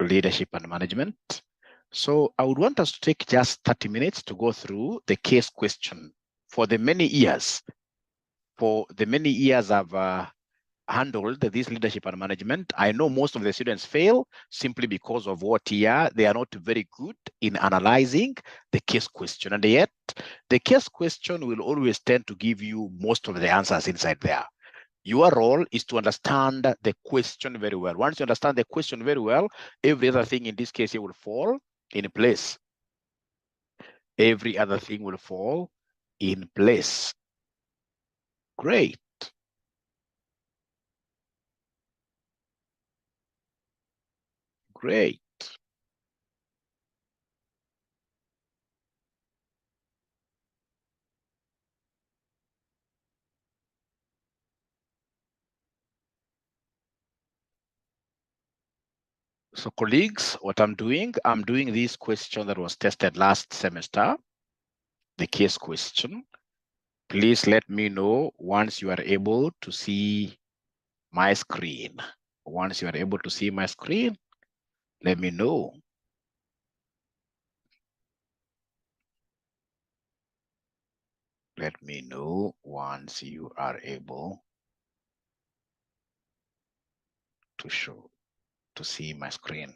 leadership and management. So I would want us to take just 30 minutes to go through the case question. For the many years I've handled this leadership and management, I know most of the students fail simply because of what they are not very good in analyzing the case question. And yet the case question will always tend to give you most of the answers inside there. Your role is to understand the question very well. Once you understand the question very well, every other thing in this case here will fall in place. Every other thing will fall in place. Great. Great. So colleagues, what I'm doing this question that was tested last semester, the case question. Please let me know once you are able to see my screen. Once you are able to see my screen, let me know. Let me know once you are able to see my screen.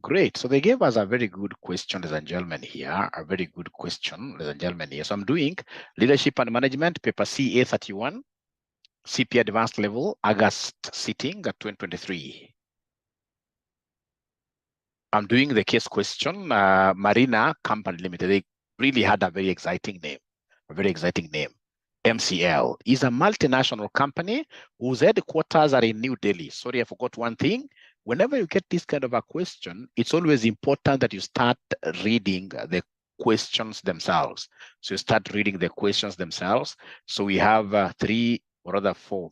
Great. So they gave us a very good question, ladies and gentlemen, here. A very good question, ladies and gentlemen, here. So I'm doing Leadership and Management, paper CA31, CPA Advanced Level, August sitting at 2023. I'm doing the case question, Marina Company Limited. They really had a very exciting name, MCL is a multinational company whose headquarters are in New Delhi. Sorry, I forgot one thing. Whenever you get this kind of a question, it's always important that you start reading the questions themselves. So you start reading the questions themselves. So we have 3 or rather 4,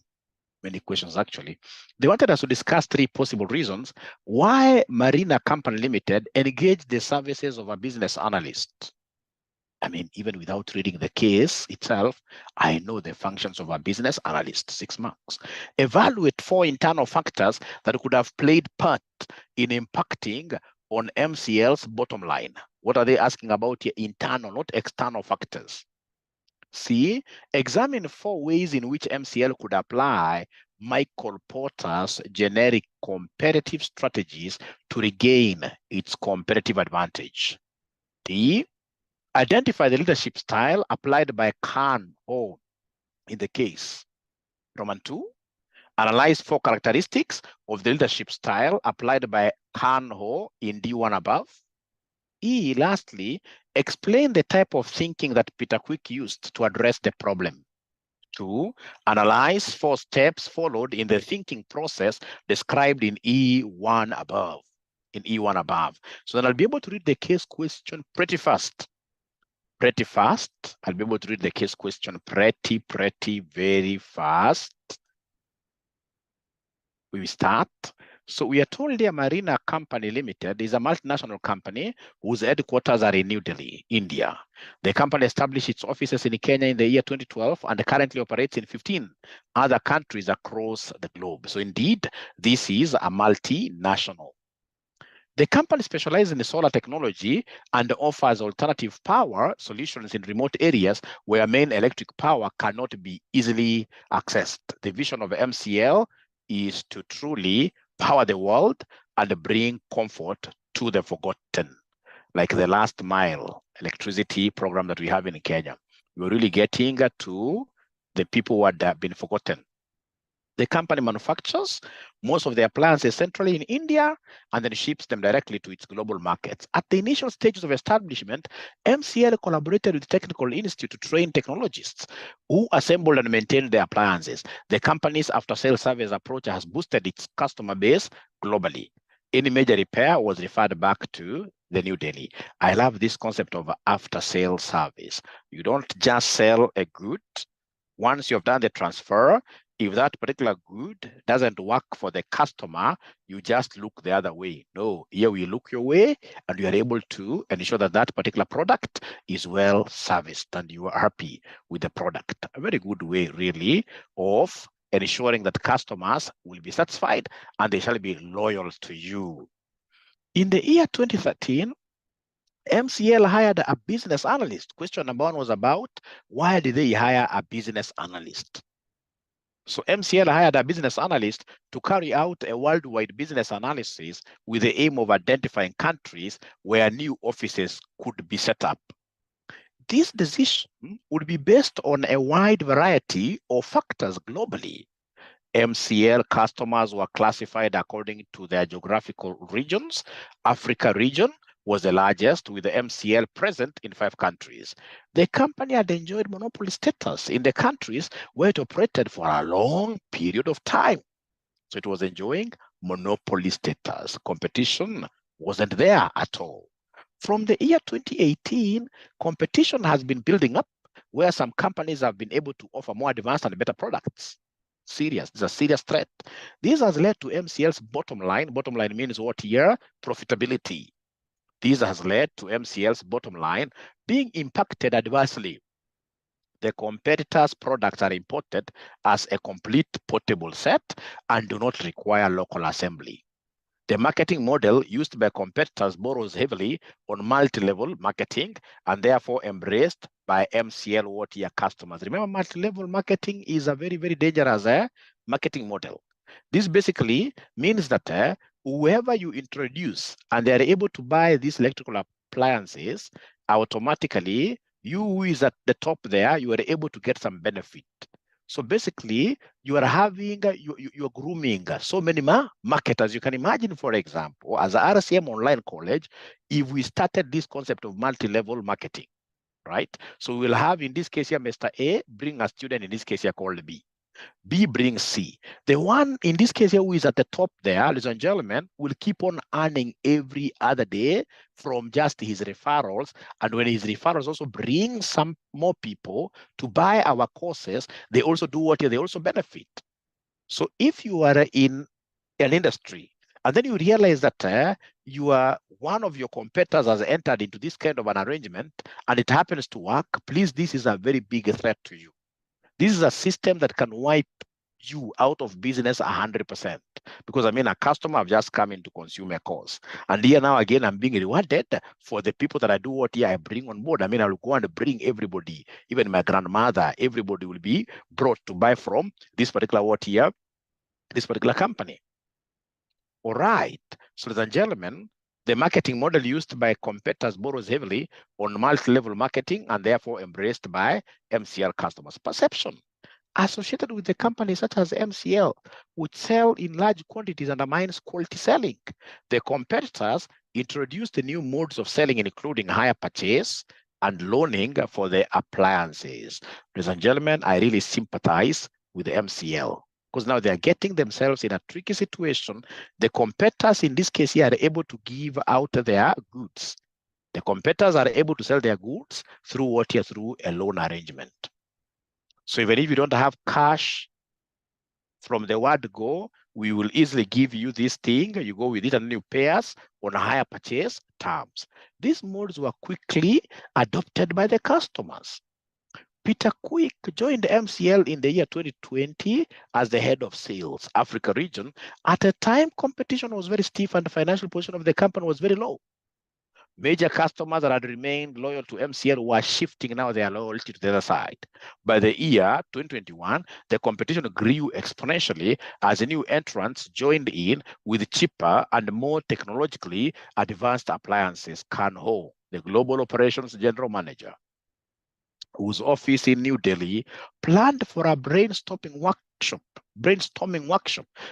many questions actually. They wanted us to discuss 3 possible reasons why Marina Company Limited engaged the services of a business analyst. I mean, even without reading the case itself, I know the functions of a business analyst, 6 marks. Evaluate 4 internal factors that could have played part in impacting on MCL's bottom line. What are they asking about here? Internal, not external factors. C, examine 4 ways in which MCL could apply Michael Porter's generic competitive strategies to regain its competitive advantage. D, identify the leadership style applied by 𝐬𝐻 in the case. Roman 2, analyze 4 characteristics of the leadership style applied by 𝐬𝐻 in D1 above. E, lastly, explain the type of thinking that Peter Quick used to address the problem. 2, analyze 4 steps followed in the thinking process described in E1 above. So then I'll be able to read the case question pretty fast. I'll be able to read the case question pretty very fast. We will start. So we are told here Marina Company Limited is a multinational company whose headquarters are in New Delhi, India. The company established its offices in Kenya in the year 2012 and currently operates in 15 other countries across the globe. So indeed, this is a multinational. The company specializes in solar technology and offers alternative power solutions in remote areas where main electric power cannot be easily accessed. The vision of MCL is to truly power the world and bring comfort to the forgotten, like the last mile electricity program that we have in Kenya. We're really getting to the people who had been forgotten. The company manufactures most of their appliances centrally in India and then ships them directly to its global markets. At the initial stages of establishment, MCL collaborated with the Technical Institute to train technologists who assembled and maintained their appliances. The company's after-sales service approach has boosted its customer base globally. Any major repair was referred back to the New Delhi. I love this concept of after-sales service. You don't just sell a good. Once you've done the transfer, if that particular good doesn't work for the customer, you just look the other way. No, here we look your way and you are able to ensure that that particular product is well serviced and you are happy with the product. A very good way really of ensuring that customers will be satisfied and they shall be loyal to you. In the year 2013, MCL hired a business analyst. Question number 1 was about why did they hire a business analyst? So MCL hired a business analyst to carry out a worldwide business analysis with the aim of identifying countries where new offices could be set up. This decision would be based on a wide variety of factors globally. MCL customers were classified according to their geographical regions. Africa region was the largest, with the MCL present in 5 countries. The company had enjoyed monopoly status in the countries where it operated for a long period of time. So it was enjoying monopoly status. Competition wasn't there at all. From the year 2018, competition has been building up, where some companies have been able to offer more advanced and better products. Serious, it's a serious threat. This has led to MCL's bottom line. Bottom line means what here? Profitability. This has led to MCL's bottom line being impacted adversely. The competitors' products are imported as a complete portable set and do not require local assembly. The marketing model used by competitors borrows heavily on multi-level marketing and therefore embraced by MCL what-year customers. Remember, multi-level marketing is a very, very dangerous marketing model. This basically means that whoever you introduce and they are able to buy these electrical appliances, automatically, you who is at the top there, you are able to get some benefit. So basically, you are having, you're grooming so many marketers. You can imagine, for example, as a RCM Online College, if we started this concept of multi-level marketing, right? So we'll have, in this case here, Mr. A bring a student, in this case here, called B. B brings C. The one, in this case here, who is at the top there, ladies and gentlemen, will keep on earning every other day from just his referrals. And when his referrals also bring some more people to buy our courses, they also do what? They also benefit. So if you are in an industry, and then you realize that one of your competitors has entered into this kind of an arrangement, and it happens to work, please, this is a very big threat to you. This is a system that can wipe you out of business 100%. Because I mean, a customer have just come in to consume a course. And here now again, I'm being rewarded for the people that I do what here I bring on board. I mean, I will go and bring everybody, even my grandmother, everybody will be brought to buy from this particular what here, this particular company. All right. So ladies and gentlemen, the marketing model used by competitors borrows heavily on multi-level marketing and therefore embraced by MCL customers. Perception associated with the companies such as MCL, which sell in large quantities, undermines quality selling. The competitors introduced the new modes of selling, including hire purchase and loaning for the appliances. Ladies and gentlemen, I really sympathize with the MCL, because now they're getting themselves in a tricky situation. The competitors in this case here are able to give out their goods. The competitors are able to sell their goods through what here? Through a loan arrangement. So even if you don't have cash from the word go, we will easily give you this thing. You go with it and you pay us on a higher purchase terms. These modes were quickly adopted by the customers. Peter Quick joined MCL in the year 2020 as the head of sales, Africa region. At a time, competition was very stiff and the financial position of the company was very low. Major customers that had remained loyal to MCL were shifting now their loyalty to the other side. By the year 2021, the competition grew exponentially as new entrants joined in with cheaper and more technologically advanced appliances. 𝐬𝐴, the Global Operations General Manager, whose office in New Delhi planned for a brainstorming workshop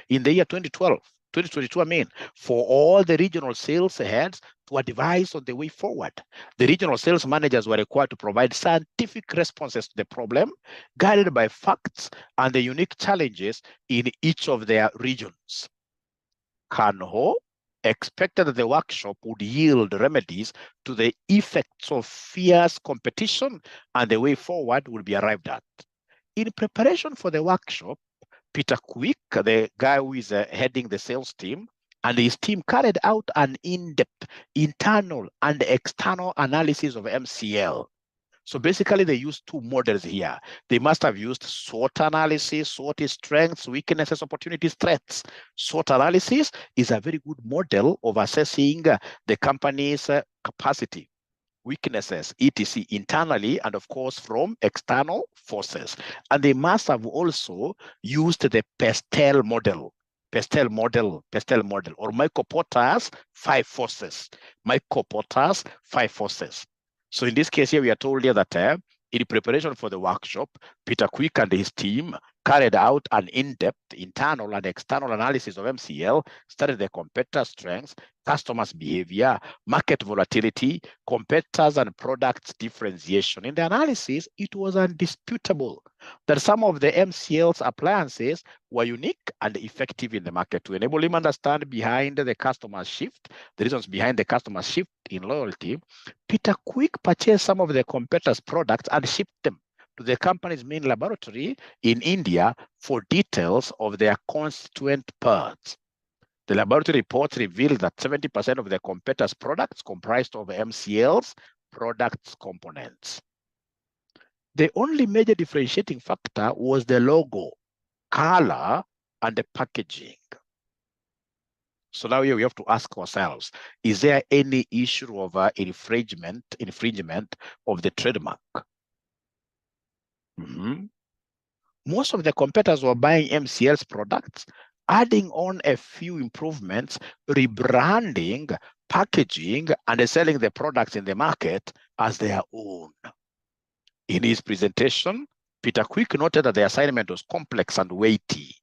in the year 2022, I mean, for all the regional sales heads to advise on the way forward. The regional sales managers were required to provide scientific responses to the problem, guided by facts and the unique challenges in each of their regions. 𝐬𝐴 expected that the workshop would yield remedies to the effects of fierce competition and the way forward would be arrived at. In preparation for the workshop, Peter Quick, the guy who is heading the sales team, and his team carried out an in-depth internal and external analysis of MCL. So basically, they use two models here. They must have used SWOT analysis. SWOT is strengths, weaknesses, opportunities, threats. SWOT analysis is a very good model of assessing the company's capacity, weaknesses, etc., internally, and of course from external forces. And they must have also used the Pestel model, or Michael Porter's 5 forces. Michael Porter's 5 forces. So in this case here, we are told here that in preparation for the workshop, Peter Quick and his team carried out an in-depth internal and external analysis of MCL, studied the competitor strengths, customers' behavior, market volatility, competitors and products differentiation. In the analysis, it was undisputable that some of the MCL's appliances were unique and effective in the market. To enable him understand behind the customer shift, the reasons behind the customer shift in loyalty, Peter Quick purchased some of the competitors' products and shipped them to the company's main laboratory in India for details of their constituent parts. The laboratory reports revealed that 70% of the competitors' products comprised of MCL's products components. The only major differentiating factor was the logo, color, and the packaging. So now here we have to ask ourselves, is there any issue of infringement of the trademark? Most of the competitors were buying MCL's products, adding on a few improvements, rebranding, packaging, and selling the products in the market as their own. In his presentation, Peter Quick noted that the assignment was complex and weighty.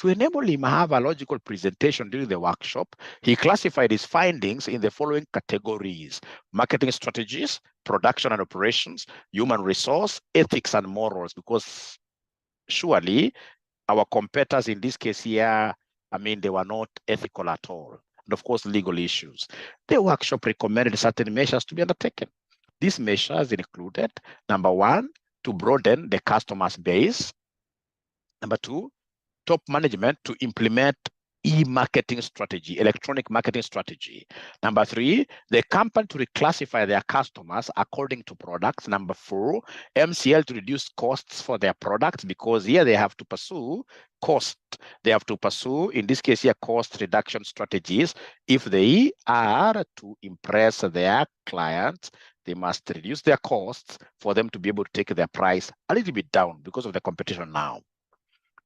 To enable him to have a logical presentation during the workshop, he classified his findings in the following categories: marketing strategies, production and operations, human resource, ethics and morals, because surely our competitors in this case here, they were not ethical at all. And of course, legal issues. The workshop recommended certain measures to be undertaken. These measures included, number 1, to broaden the customer's base. Number 2, top management to implement e-marketing strategy, electronic marketing strategy. Number 3, the company to reclassify their customers according to products. Number 4, MCL to reduce costs for their products, because here they have to pursue cost. They have to pursue, in this case here, cost reduction strategies. If they are to impress their clients, they must reduce their costs for them to be able to take their price a little bit down because of the competition now.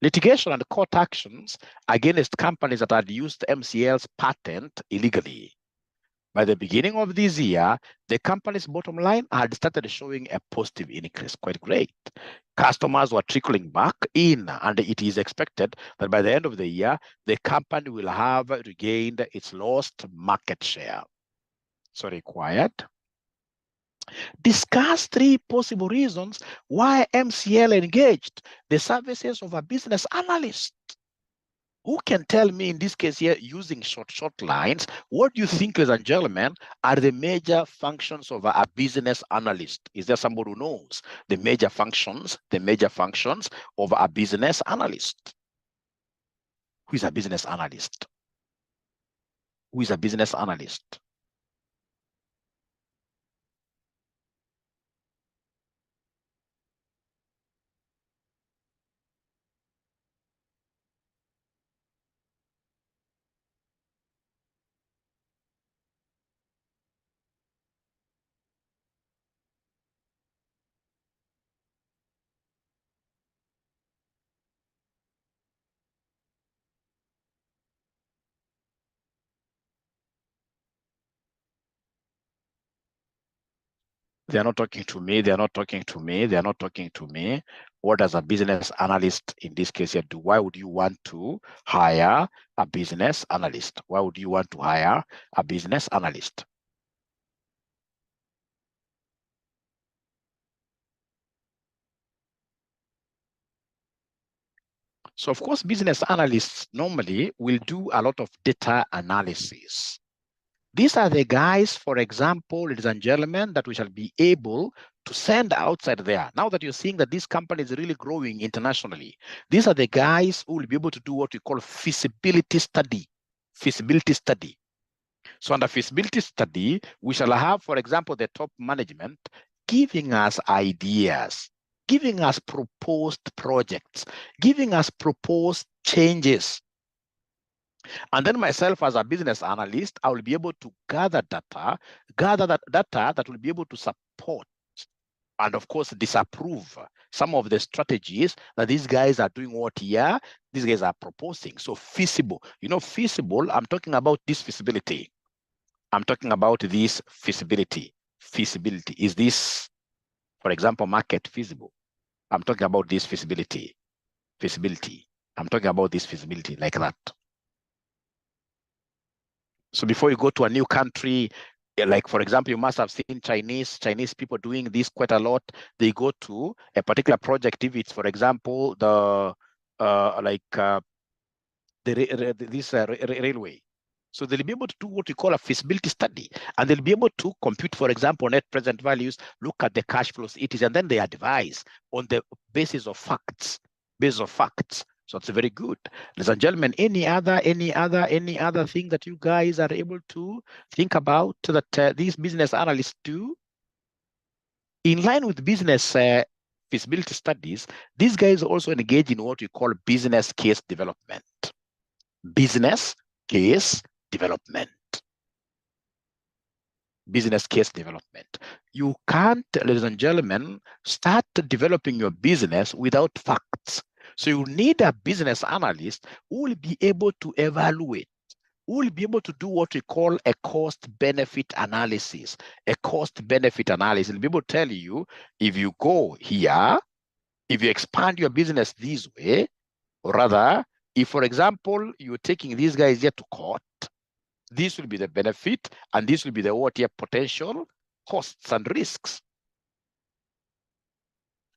Litigation and court actions against companies that had used MCL's patent illegally. By the beginning of this year, the company's bottom line had started showing a positive increase. Quite great. Customers were trickling back in, and it is expected that by the end of the year, the company will have regained its lost market share. So required. Discuss 3 possible reasons why MCL engaged the services of a business analyst. Who can tell me in this case here, using short lines, what do you think, ladies and gentlemen, are the major functions of a business analyst? Is there somebody who knows the major functions of a business analyst? Who is a business analyst? Who is a business analyst? They're not talking to me. They're not talking to me. They're not talking to me. What does a business analyst in this case here do? Why would you want to hire a business analyst? Why would you want to hire a business analyst? So of course, business analysts normally will do a lot of data analysis. These are the guys, for example, ladies and gentlemen, that we shall be able to send outside there. Now that you're seeing that this company is really growing internationally, these are the guys who will be able to do what we call feasibility study. Feasibility study. So under feasibility study, we shall have, for example, the top management giving us ideas, giving us proposed projects, giving us proposed changes. And then myself as a business analyst, I will be able to gather data that will be able to support and of course disapprove some of the strategies that these guys are doing what here these guys are proposing. So feasible, feasible, I'm talking about this feasibility. I'm talking about this feasibility. Feasibility, is this, for example, market feasible? I'm talking about this feasibility. Feasibility, I'm talking about this feasibility, like that. So before you go to a new country, like for example, you must have seen Chinese people doing this quite a lot. They go to a particular project, if it's, for example, this railway. So they'll be able to do what we call a feasibility study, and they'll be able to compute, for example, net present values, look at the cash flows, and then they advise on the basis of facts. So it's very good. Ladies and gentlemen, any other thing that you guys are able to think about that these business analysts do? In line with business feasibility studies, these guys also engage in what we call business case development. Business case development. Business case development. You can't, ladies and gentlemen, start developing your business without facts. So you need a business analyst who will be able to evaluate, who will be able to do what we call a cost-benefit analysis. A cost-benefit analysis will be able to tell you, if you go here, if you expand your business this way, or rather, if, for example, you're taking these guys here to court, this will be the benefit, and this will be the what here potential costs and risks.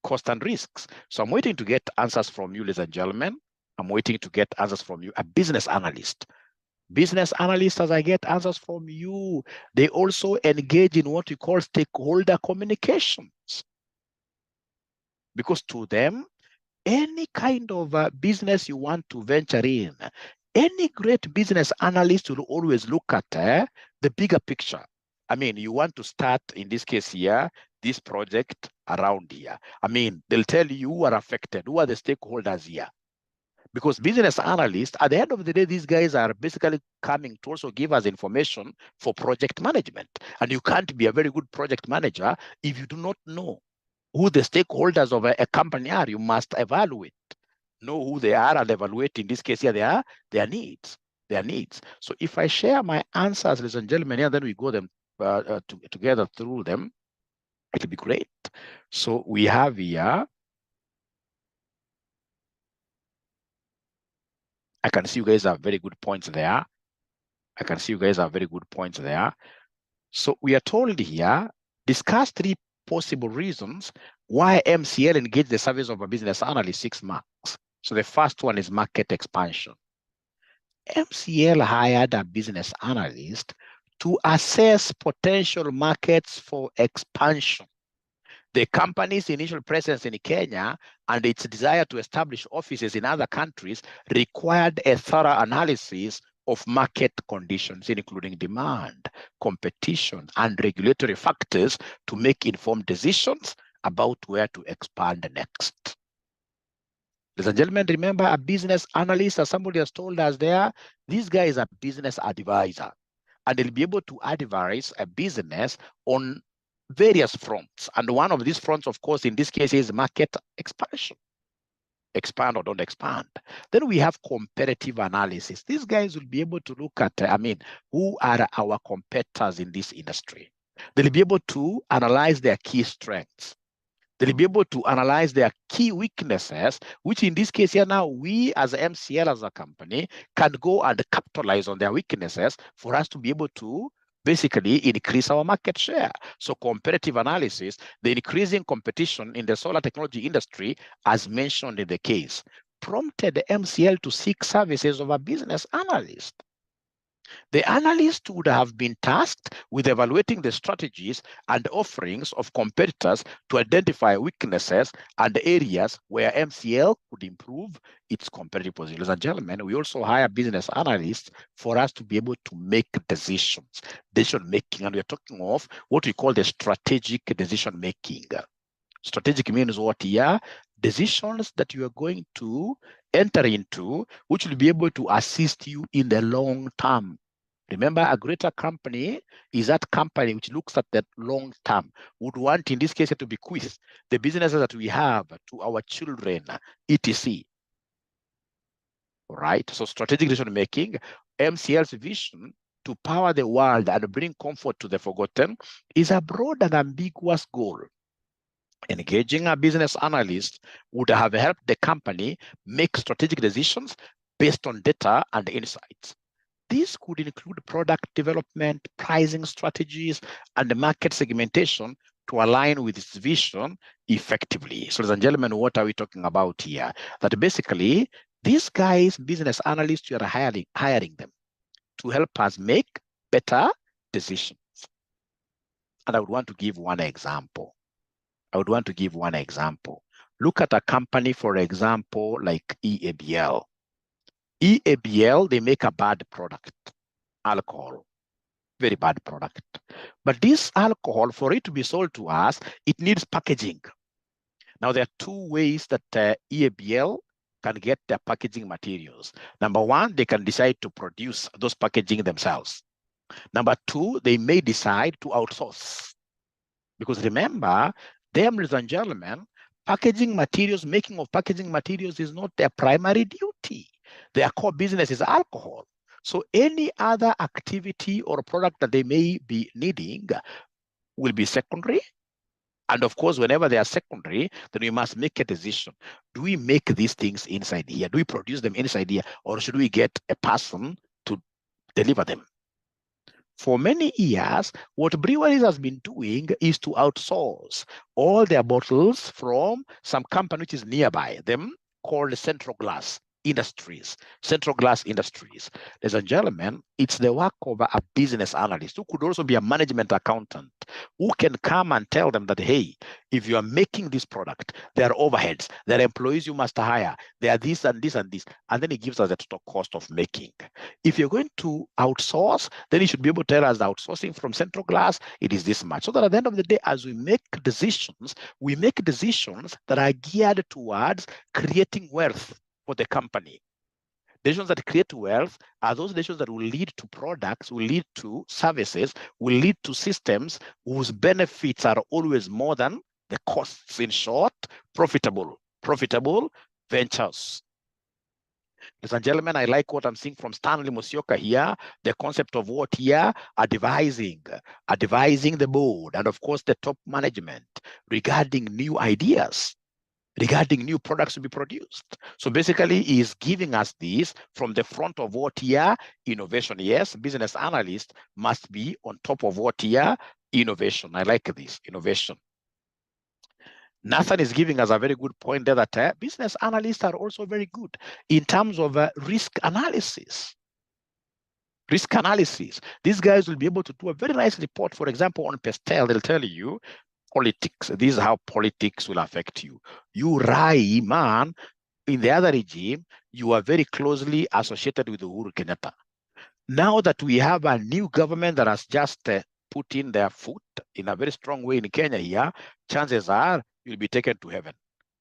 Cost and risks. So I'm waiting to get answers from you, ladies and gentlemen. I'm waiting to get answers from you, a business analyst. Business analysts, as I get answers from you, they also engage in what we call stakeholder communications. Because to them, any kind of business you want to venture in, any great business analyst will always look at the bigger picture. I mean, you want to start, in this case here, this project around here. I mean, they'll tell you who are affected, who are the stakeholders here. Because business analysts, at the end of the day, these guys are basically coming to also give us information for project management. And you can't be a very good project manager if you do not know who the stakeholders of a company are. You must evaluate, know who they are, and evaluate, in this case here, their needs. So if I share my answers, ladies and gentlemen, and then we go them together through them, it'll be great. So we have here, I can see you guys have very good points there. So we are told here, discuss 3 possible reasons why MCL engaged the service of a business analyst, 6 marks. So the first one is market expansion. MCL hired a business analyst to assess potential markets for expansion. The company's initial presence in Kenya and its desire to establish offices in other countries required a thorough analysis of market conditions, including demand, competition, and regulatory factors to make informed decisions about where to expand next. Ladies and gentlemen, remember, a business analyst, as somebody has told us there, this guy is a business advisor, and they'll be able to advise a business on various fronts. And one of these fronts, of course, in this case, is market expansion. Expand or don't expand. Then we have competitive analysis. These guys will be able to look at, who are our competitors in this industry. They'll be able to analyze their key strengths. They'll be able to analyze their key weaknesses, which in this case here now, we as MCL, as a company, can go and capitalize on their weaknesses for us to be able to basically increase our market share. So competitive analysis, the increasing competition in the solar technology industry, as mentioned in the case, prompted the MCL to seek services of a business analyst. The analyst would have been tasked with evaluating the strategies and offerings of competitors to identify weaknesses and areas where MCL could improve its competitive position. Ladies and gentlemen, we also hire business analysts for us to be able to make decisions, decision making, and we're talking of what we call the strategic decision making. Strategic means what here? Decisions that you are going to enter into, which will be able to assist you in the long term. Remember, a greater company is that company which looks at that long term, would want, in this case, to bequeath the businesses that we have to our children, etc. All right. So strategic decision making, MCL's vision to power the world and bring comfort to the forgotten is a broad and ambiguous goal. Engaging a business analyst would have helped the company make strategic decisions based on data and insights. This could include product development, pricing strategies, and market segmentation to align with its vision effectively. So, ladies and gentlemen, what are we talking about here? That basically, these guys, business analysts, you are hiring them to help us make better decisions. And I would want to give one example. Look at a company, for example, like 𝗖𝗙𝗙𝗙. 𝗖𝗙𝗙𝗙, they make a bad product, alcohol, very bad product. But this alcohol, for it to be sold to us, it needs packaging. Now, there are two ways that 𝗖𝗙𝗙𝗙 can get their packaging materials. Number one, they can decide to produce those packaging themselves. Number two, they may decide to outsource. Because remember, them, ladies and gentlemen, packaging materials, making of packaging materials is not their primary duty. Their core business is alcohol. So any other activity or product that they may be needing will be secondary. And of course, whenever they are secondary, then we must make a decision. Do we make these things inside here? Do we produce them inside here? Or should we get a person to deliver them? For many years, what breweries has been doing is to outsource all their bottles from some company which is nearby them called Central Glass Industries. Ladies and gentlemen, it's the work of a business analyst who could also be a management accountant who can come and tell them that, hey, if you are making this product, there are overheads, there are employees you must hire, there are this and this and this, and then he gives us the total cost of making. If you're going to outsource, then you should be able to tell us the outsourcing from Central Glass, it is this much. So that at the end of the day, as we make decisions that are geared towards creating wealth for the company. Decisions that create wealth are those decisions that will lead to products, will lead to services, will lead to systems whose benefits are always more than the costs. In short, profitable ventures. Ladies and gentlemen, I like what I'm seeing from Stanley Musyoka here, the concept of what here, advising the board and of course the top management regarding new ideas, regarding new products to be produced. So basically, he's giving us this from the front of what here, innovation. Yes, business analyst must be on top of what here, innovation. I like this, innovation. Nathan is giving us a very good point there that business analysts are also very good in terms of risk analysis. These guys will be able to do a very nice report, for example, on Pestel. They'll tell you, politics. This is how politics will affect you. You, Rai, man, in the other regime, you are very closely associated with Uhuru Kenyatta. Now that we have a new government that has just put in their foot in a very strong way in Kenya here, chances are you'll be taken to heaven.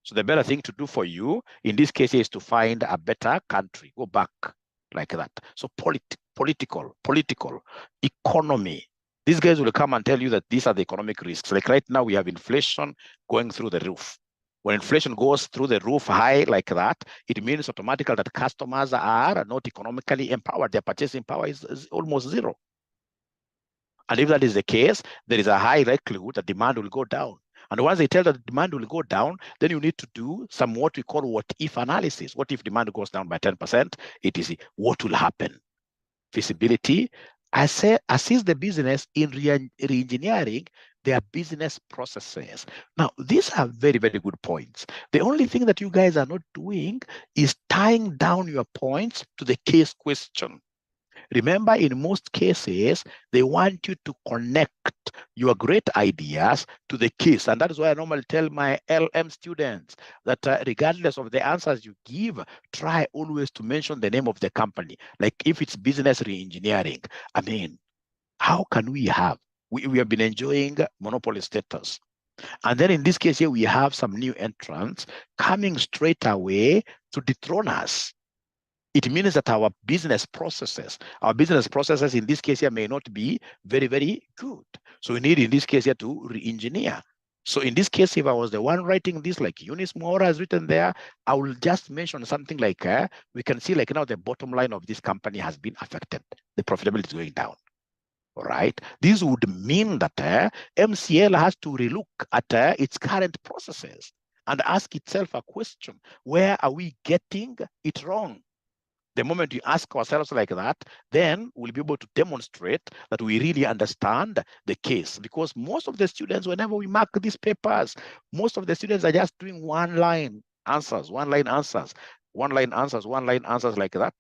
So the better thing to do for you in this case is to find a better country. Go back like that. So political, economy. These guys will come and tell you that these are the economic risks. Like right now, we have inflation going through the roof. When inflation goes through the roof high like that, it means automatically that customers are not economically empowered. Their purchasing power is almost zero. And if that is the case, there is a high likelihood that demand will go down. And once they tell that demand will go down, then you need to do some what we call what-if analysis. What if demand goes down by 10%? It is what will happen? Feasibility. Assist the business in re-engineering their business processes. Now, these are very, very good points. The only thing that you guys are not doing is tying down your points to the case question. Remember, in most cases, they want you to connect your great ideas to the case. And that is why I normally tell my LM students that regardless of the answers you give, try always to mention the name of the company. Like if it's business re-engineering, I mean, how can we have? We have been enjoying monopoly status. And then in this case here, we have some new entrants coming straight away to dethrone us. It means that our business processes in this case here may not be very, very good. So we need in this case here to re-engineer. So in this case, if I was the one writing this, like Eunice Moore has written there, I will just mention something like, we can see like now the bottom line of this company has been affected. The profitability is going down. All right. This would mean that MCL has to relook at its current processes and ask itself a question: where are we getting it wrong? The moment we ask ourselves like that, then we'll be able to demonstrate that we really understand the case. Because most of the students, whenever we mark these papers, most of the students are just doing one-line answers like that.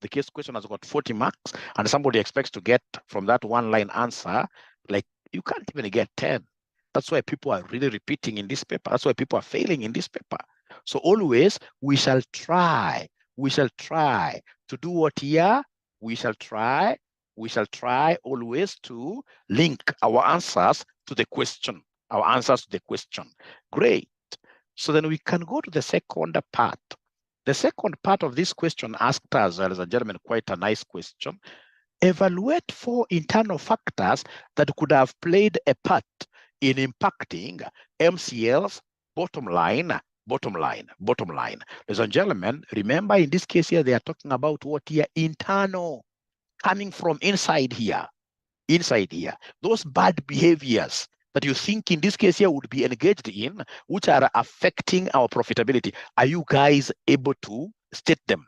The case question has got 40 marks, and somebody expects to get from that one-line answer, like you can't even get 10. That's why people are really repeating in this paper. That's why people are failing in this paper. So always we shall try to do what here? We shall try always to link our answers to the question, Great. So then we can go to the second part. The second part of this question asked us, ladies and gentlemen, quite a nice question. Evaluate 4 internal factors that could have played a part in impacting MCL's bottom line. Ladies and gentlemen, remember in this case here, they are talking about what here? Internal, coming from inside here. Those bad behaviors that you think in this case here would be engaged in, which are affecting our profitability. Are you guys able to state them?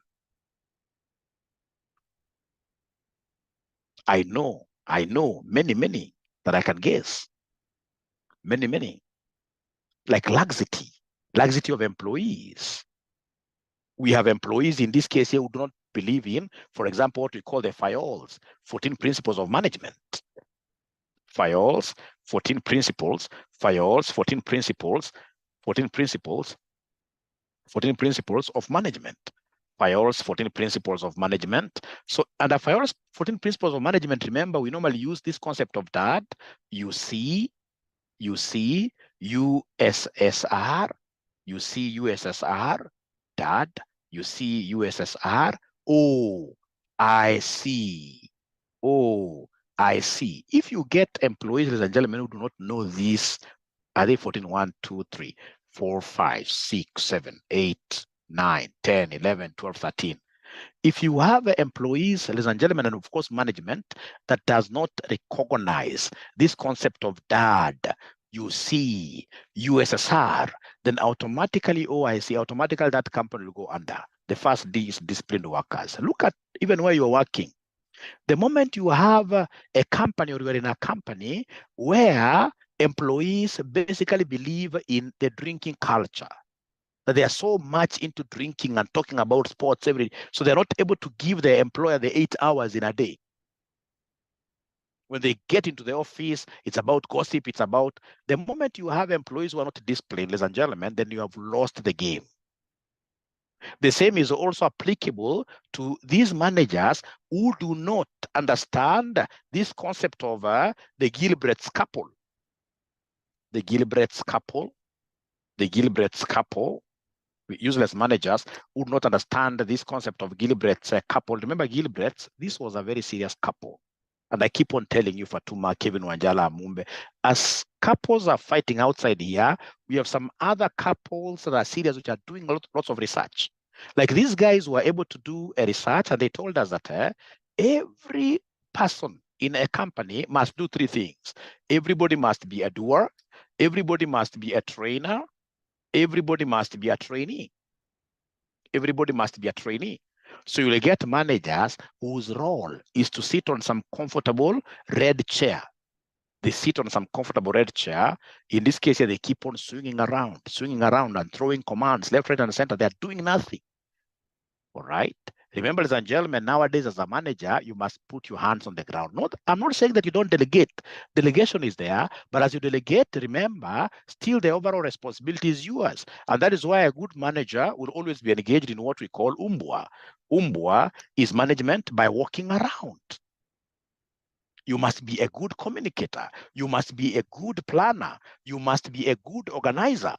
I know many that I can guess. Many. Like laxity of employees. We have employees in this case here who do not believe in, for example, what we call the 𝐕AIOL's 14 principles of management. 𝐕AIOL's 14 principles of management. 𝐕AIOL's 14 principles of management. So under 𝐕AIOL's 14 principles of management, remember, we normally use this concept of DAD, USSR, DAD, USSR, OIC. If you get employees, ladies and gentlemen, who do not know this, are they 14? 1, 2, 3, 4, 5, 6, 7, 8, 9, 10, 11, 12, 13. If you have employees, ladies and gentlemen, and of course management, that does not recognize this concept of DAD, UC, USSR, then automatically automatically that company will go under. The first D is disciplined workers. Look at even where you're working. The moment you have a company, or you are in a company where employees basically believe in the drinking culture, that they are so much into drinking and talking about sports so they're not able to give their employer the 8 hours in a day. When they get into the office, it's about gossip, it's about the moment you have employees who are not disciplined, ladies and gentlemen, then you have lost the game. The same is also applicable to these managers who do not understand this concept of the 𝗔𝗖𝗖𝗔 𝗔𝗖𝗙𝗪. Useless managers who do not understand this concept of 𝗔𝗖𝗪. Remember 𝗔𝗖𝗪, this was a very serious couple. And I keep on telling you, Fatuma, Kevin, Wanjala, Mumbe, as couples are fighting outside here, we have some other couples that are serious, which are doing lots of research. Like these guys were able to do a research, and they told us that every person in a company must do 3 things. Everybody must be a doer, everybody must be a trainer, everybody must be a trainee. So you'll get managers whose role is to sit on some comfortable red chair. They sit on some comfortable red chair. In this case, they keep on swinging around and throwing commands left, right, and center. They're doing nothing. All right. Remember, ladies and gentlemen, nowadays as a manager, you must put your hands on the ground. I'm not saying that you don't delegate. Delegation is there, but as you delegate, remember, still the overall responsibility is yours. And that is why a good manager will always be engaged in what we call umbwa. Umbwa is management by walking around. You must be a good communicator. You must be a good planner. You must be a good organizer.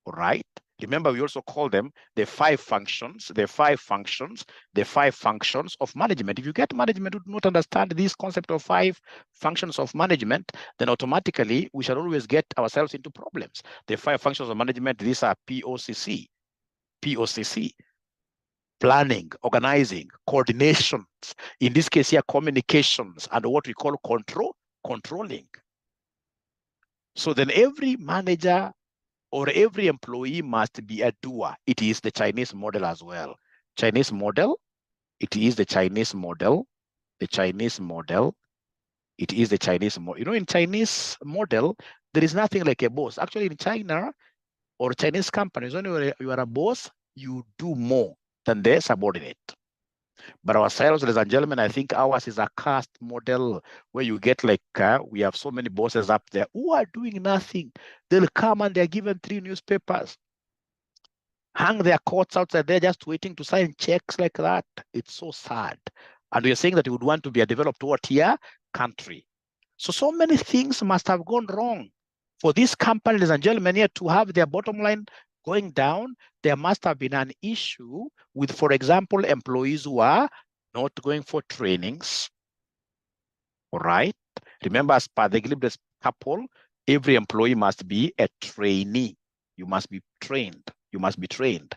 All right? Remember, we also call them the five functions of management. If you get management who do not understand this concept of five functions of management, then automatically we shall always get ourselves into problems. The five functions of management, these are POCC, planning, organizing, coordinations, in this case here, communications, and what we call controlling. So then every manager or every employee must be a doer. It is the Chinese model as well. Chinese model, it is the Chinese model. The Chinese model, it is the Chinese model. You know, in Chinese model, there is nothing like a boss. Actually, in China or Chinese companies, when you are a boss, you do more than the subordinate. But ourselves, ladies and gentlemen, I think ours is a caste model where you get like, we have so many bosses up there who are doing nothing. They'll come and they're given 3 newspapers, hang their coats outside there just waiting to sign checks like that. It's so sad. And we're saying that we would want to be a developed country. So many things must have gone wrong for these companies, ladies and gentlemen, here to have their bottom line going down. There must have been an issue with, for example, employees who are not going for trainings. All right. Remember, as per the 𝐧𝐞𝐞𝐝 couple, every employee must be a trainee. You must be trained. You must be trained.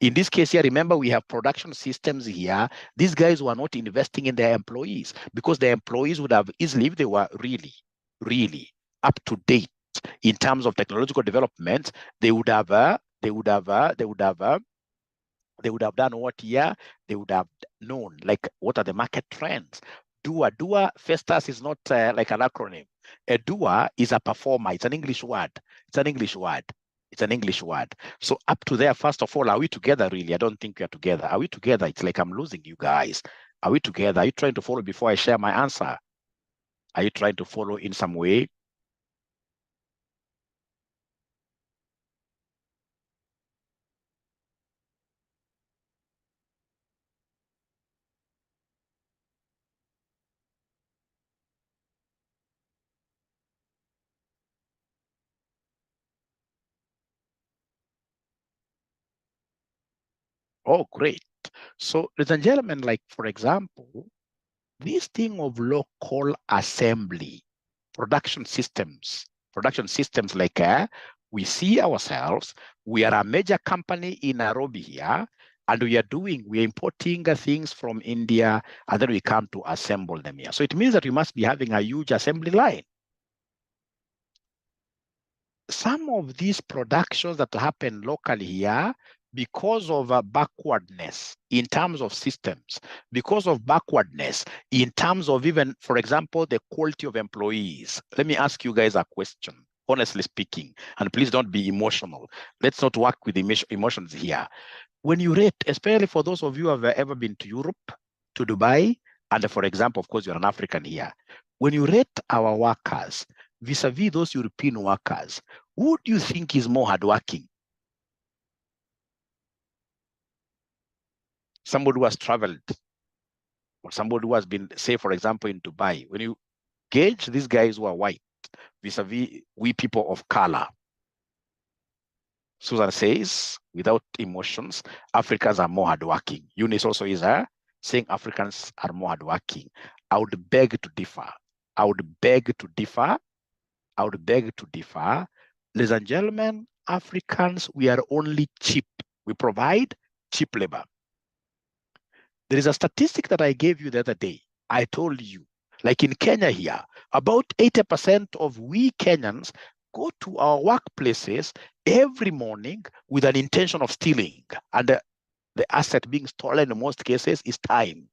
In this case here, remember, we have production systems here. These guys were not investing in their employees because their employees would have easily, if they were really up to date in terms of technological development, they would have done what here? They would have known, like, what are the market trends? Doer, Festus is not like an acronym. A doer is a performer. It's an English word. It's an English word. So up to there, first of all, are we together really? I don't think we are together. Are we together? It's like I'm losing you guys. Are we together? Are you trying to follow before I share my answer? Are you trying to follow in some way? Oh, great. So, ladies and gentlemen, like, for example, this thing of local assembly, production systems like we see ourselves, we are a major company in Nairobi here, and we are importing things from India, and then we come to assemble them here. So it means that we must be having a huge assembly line. Some of these productions that happen locally here, because of backwardness in terms of systems, because of backwardness in terms of even, for example, the quality of employees. Let me ask you guys a question, honestly speaking, and please don't be emotional. Let's not work with emotions here. When you rate, especially for those of you who have ever been to Europe, to Dubai, and for example, of course, you're an African here. When you rate our workers vis-a-vis those European workers, who do you think is more hardworking? Somebody who has traveled, or somebody who has been, say, for example, in Dubai. When you gauge these guys who are white vis-a-vis we people of color, Susan says, without emotions, Africans are more hardworking. Eunice also is saying Africans are more hardworking. I would beg to differ. Ladies and gentlemen, Africans, we are only cheap. We provide cheap labor. There is a statistic that I gave you the other day. I told you, like in Kenya here, about 80% of we Kenyans go to our workplaces every morning with an intention of stealing. And the asset being stolen in most cases is time.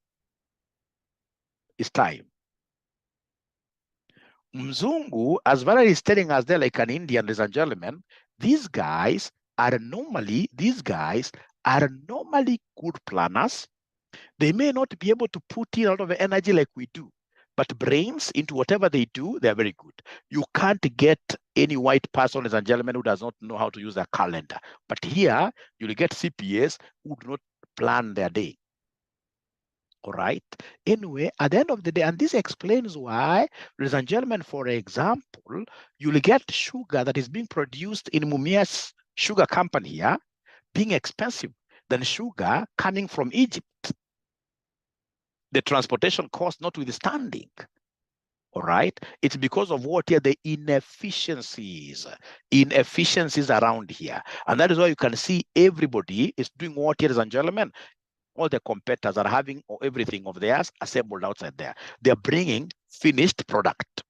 Mzungu, as Valerie is telling us there, like an Indian, ladies and gentlemen, these guys are are normally good planners. They may not be able to put in a lot of energy like we do, but brains into whatever they do, they're very good. You can't get any white person, ladies and gentlemen, who does not know how to use a calendar. But here, you'll get CPAs who do not plan their day. All right. Anyway, at the end of the day, and this explains why, ladies and gentlemen, for example, you'll get sugar that is being produced in Mumia's sugar company here being expensive than sugar coming from Egypt. The transportation cost notwithstanding. All right. It's because of what here? The inefficiencies around here. And that is why you can see everybody is doing what here, ladies and gentlemen. All the competitors are having everything of theirs assembled outside there. They're bringing finished product.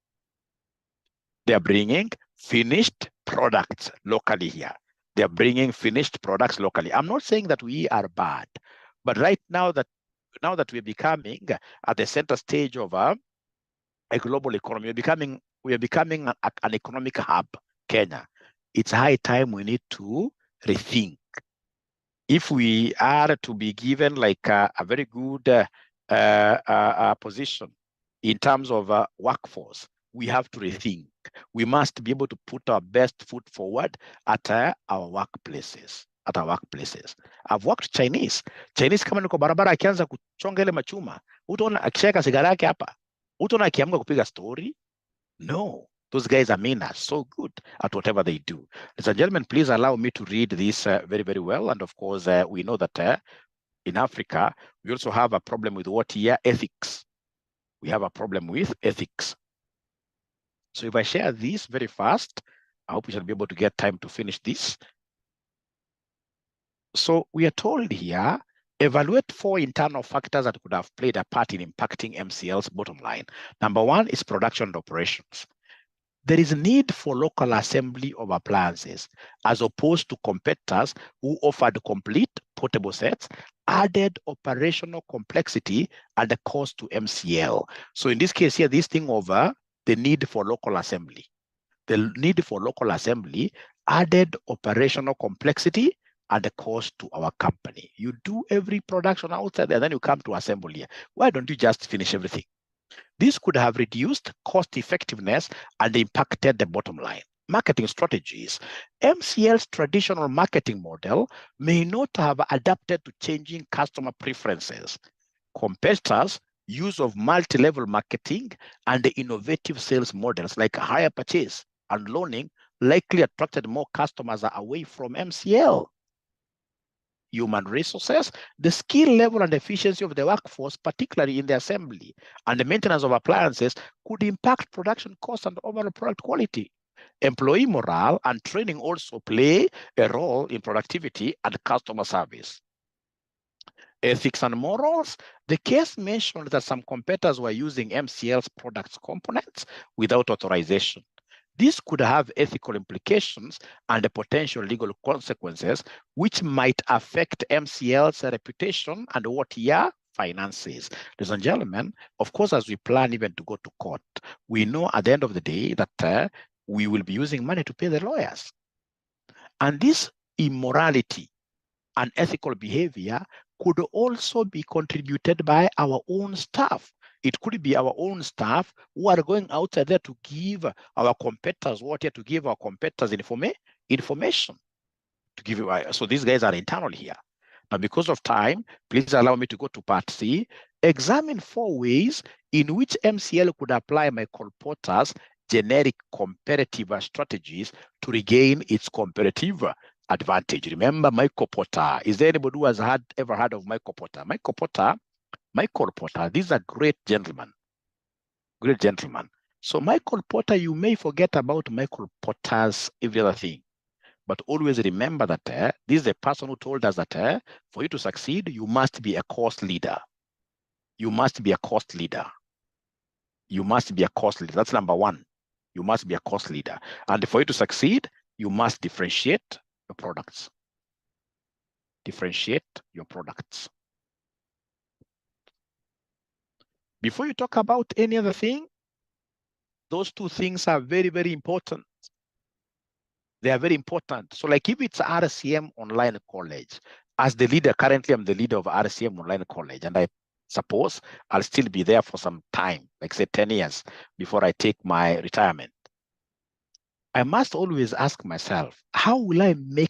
They're bringing finished products locally here. They're bringing finished products locally. I'm not saying that we are bad, but right now that we're becoming at the center stage of a global economy, we are becoming an economic hub, Kenya. It's high time we need to rethink. If we are to be given like a very good position in terms of workforce, we have to rethink. We must be able to put our best foot forward at our workplaces. I've worked Chinese kama niko barabara akianza kuchonga ile machuma, utaona akishika sigara yake hapa, utaona akiamka kupiga story. No, those guys are so good at whatever they do. Ladies and gentlemen, please allow me to read this very, very well. And of course, we know that in Africa, we also have a problem with what here? Ethics. We have a problem with ethics. So if I share this very fast, I hope we shall be able to get time to finish this. So we are told here, evaluate 4 internal factors that could have played a part in impacting MCL's bottom line. Number 1 is production and operations. There is a need for local assembly of appliances, as opposed to competitors who offered complete portable sets, added operational complexity and the cost to MCL. So in this case here, this thing over the need for local assembly. The need for local assembly added operational complexity and the cost to our company. You do every production outside there, then you come to assembly here. Why don't you just finish everything? This could have reduced cost effectiveness and impacted the bottom line. Marketing strategies. MCL's traditional marketing model may not have adapted to changing customer preferences. Competitors' use of multi-level marketing and the innovative sales models like hire purchase and loaning likely attracted more customers away from MCL. Human resources, the skill level and efficiency of the workforce, particularly in the assembly and the maintenance of appliances, could impact production costs and overall product quality. Employee morale and training also play a role in productivity and customer service. Ethics and morals, the case mentioned that some competitors were using MCL's products components without authorization. This could have ethical implications and the potential legal consequences, which might affect MCL's reputation and what here finances. Ladies and gentlemen, of course, as we plan even to go to court, we know at the end of the day that we will be using money to pay the lawyers. And this immorality and ethical behavior could also be contributed by our own staff. It could be our own staff who are going out there to give our competitors information to give you. So these guys are internal here. Now, because of time, please allow me to go to part C. Examine 4 ways in which MCL could apply Michael Porter's generic comparative strategies to regain its comparative advantage. Remember Michael Porter. Is there anybody who has ever heard of Michael Porter? Michael Porter, these are great gentlemen. Great gentlemen. So Michael Porter, you may forget about Michael Porter's every other thing, but always remember that this is the person who told us that for you to succeed, you must be a cost leader. You must be a cost leader. You must be a cost leader. That's number 1. You must be a cost leader. And for you to succeed, you must differentiate your products. Differentiate your products. Before you talk about any other thing, those 2 things are very, very important. They are very important. So like if it's RCM Online College, As the leader, currently I'm the leader of RCM Online College, and I suppose I'll still be there for some time, like say 10 years before I take my retirement. I must always ask myself, how will I make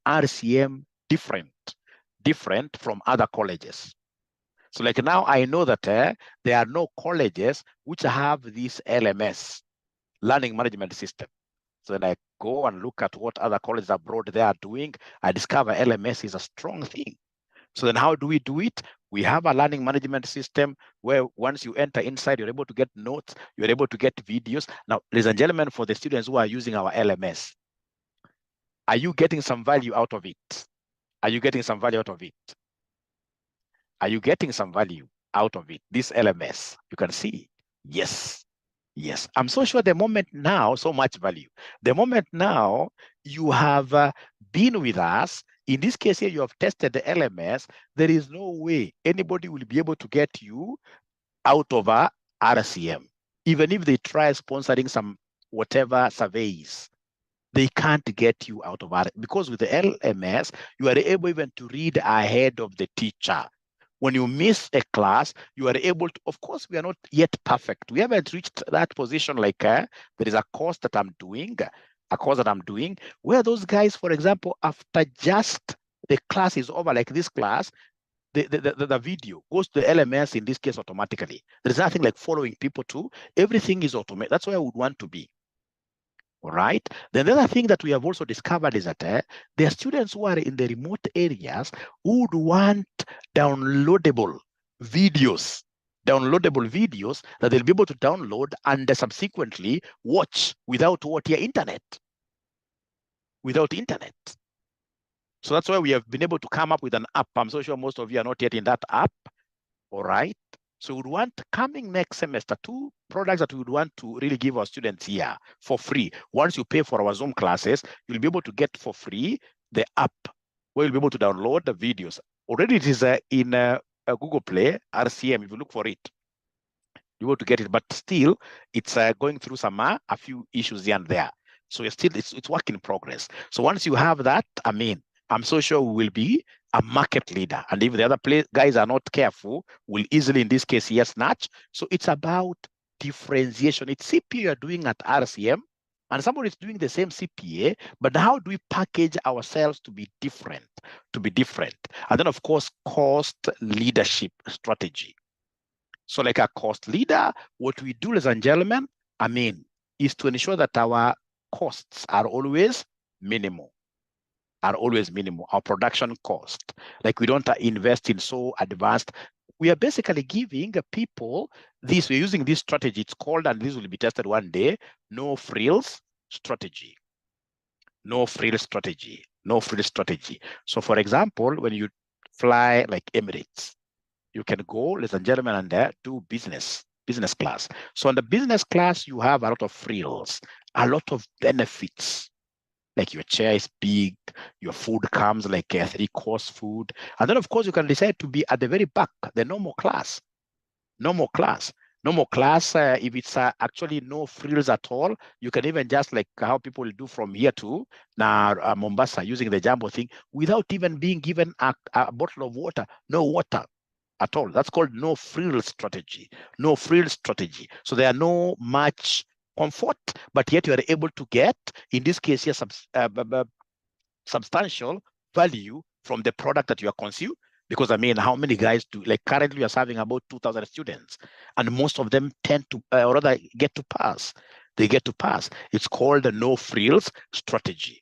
RCM different from other colleges? So like now I know that there are no colleges which have this LMS, Learning Management System. So then I go and look at what other colleges abroad they are doing. I discover LMS is a strong thing. So then how do we do it? We have a learning management system where once you enter inside, you're able to get notes, you're able to get videos. Now, ladies and gentlemen, for the students who are using our LMS, are you getting some value out of it? Are you getting some value out of it? Are you getting some value out of it? This LMS, you can see, yes. Yes, I'm so sure the moment now, so much value. The moment now you have been with us, in this case here, you have tested the LMS, there is no way anybody will be able to get you out of a RCM. Even if they try sponsoring some whatever surveys, they can't get you out of RCM. Because with the LMS, you are able even to read ahead of the teacher. When you miss a class, you are able to, of course, we are not yet perfect. We haven't reached that position like there is a course that I'm doing, where those guys, for example, after just the class is over, like this class, the video goes to the LMS, in this case, automatically. There's nothing like following people to, everything is automated. That's where I would want to be. All right. Then the other thing that we have also discovered is that there are students who are in the remote areas who would want downloadable videos that they'll be able to download and subsequently watch without internet. Without internet. So that's why we have been able to come up with an app. I'm so sure most of you are not yet in that app. All right. So we would want, coming next semester, 2 products that we would want to really give our students here for free. Once you pay for our Zoom classes, you'll be able to get for free the app where you'll be able to download the videos. Already it is in Google Play, RCM, if you look for it, you're able to get it, but still it's going through some a few issues here and there. So it's work in progress. So once you have that, I mean, I'm so sure we will be a market leader. And if the other guys are not careful, we'll easily, in this case here, snatch. So it's about differentiation. It's CPA you're doing at RCM, and somebody is doing the same CPA, but how do we package ourselves to be different? And then, of course, cost leadership strategy. So like a cost leader, what we do, ladies and gentlemen, I mean, is to ensure that our costs are always minimal. Our production cost. Like we don't invest in so advanced. We are basically giving people this, we're using this strategy. It's called, and this will be tested one day, no frills strategy. No frills strategy. So for example, when you fly like Emirates, you can go, ladies and gentlemen, and do business class. So on the business class, you have a lot of frills, a lot of benefits. Like your chair is big, your food comes like a 3-course food. And then, of course, you can decide to be at the very back, the normal class. If it's actually no frills at all, you can even just like how people do from here to Mombasa using the jumbo thing without even being given a bottle of water, no water at all. That's called no frills strategy. So there are no much comfort, but yet you are able to get, in this case here, substantial value from the product that you are consuming. Because I mean, how many guys do, like currently we are serving about 2,000 students, and most of them tend to, or rather get to pass. They get to pass. It's called the no frills strategy.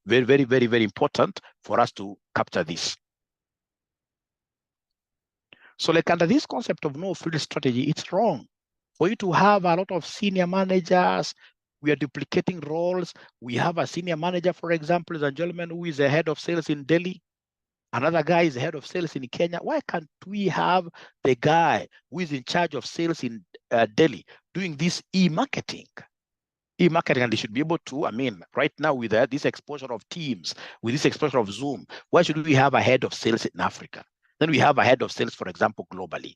Very, very, very, very important for us to capture this. So like under this concept of no frills strategy, it's wrong for you to have a lot of senior managers. We are duplicating roles. We have a senior manager, for example, ladies and gentlemen, who is the head of sales in Delhi. Another guy is the head of sales in Kenya. Why can't we have the guy who is in charge of sales in Delhi doing this e-marketing? And they should be able to, I mean, right now with this exposure of Teams, with this exposure of Zoom, why should we have a head of sales in Africa? Then we have a head of sales, for example, globally.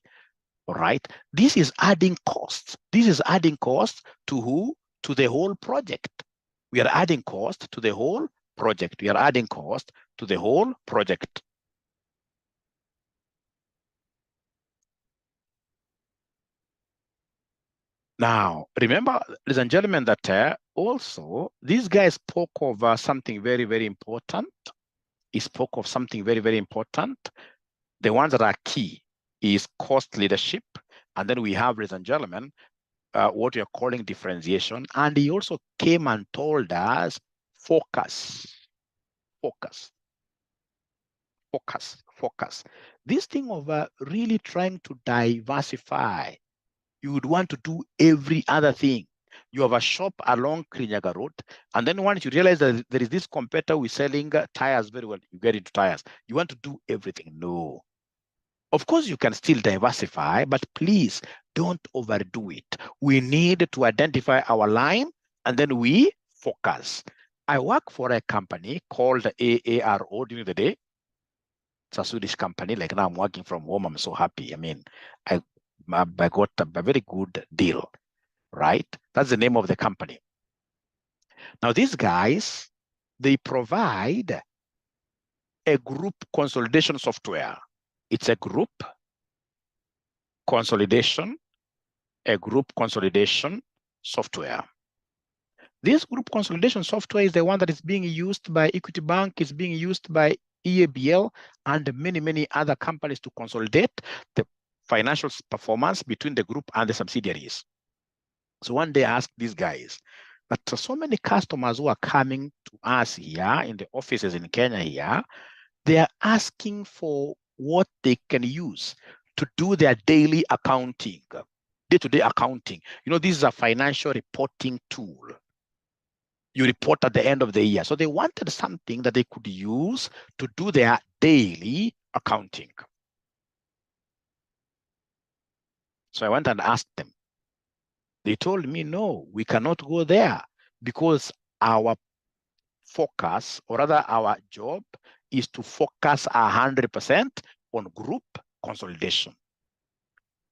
All right. This is adding costs. To who? To the whole project. We are adding cost to the whole project. We are adding cost to the whole project. Now, remember, ladies and gentlemen, that also these guys spoke of something very, very important. He spoke of something very, very important. The ones that are key is cost leadership. And then we have, ladies and gentlemen, what we are calling differentiation. And he also came and told us focus. This thing of really trying to diversify. You would want to do every other thing. You have a shop along Kirinyaga Road, and then once you realize that there is this competitor who is selling tires very well, you get into tires. You want to do everything. No. Of course, you can still diversify, but please don't overdo it. We need to identify our line, and then we focus. I work for a company called AARO during the day. It's a Swedish company. Like now I'm working from home. I'm so happy. I mean, I got a very good deal, right? That's the name of the company. Now, these guys, they provide a group consolidation software. It's a group consolidation software. This group consolidation software is the one that is being used by Equity Bank, is being used by EABL, and many, many other companies to consolidate the financial performance between the group and the subsidiaries. So one day I asked these guys that so many customers who are coming to us here in the offices in Kenya here, they are asking for what they can use to do their daily accounting, day-to-day accounting. You know, this is a financial reporting tool. You report at the end of the year. So they wanted something that they could use to do their daily accounting. So I went and asked them. They told me, no, we cannot go there because our focus, or rather our job, is to focus 100% on group consolidation.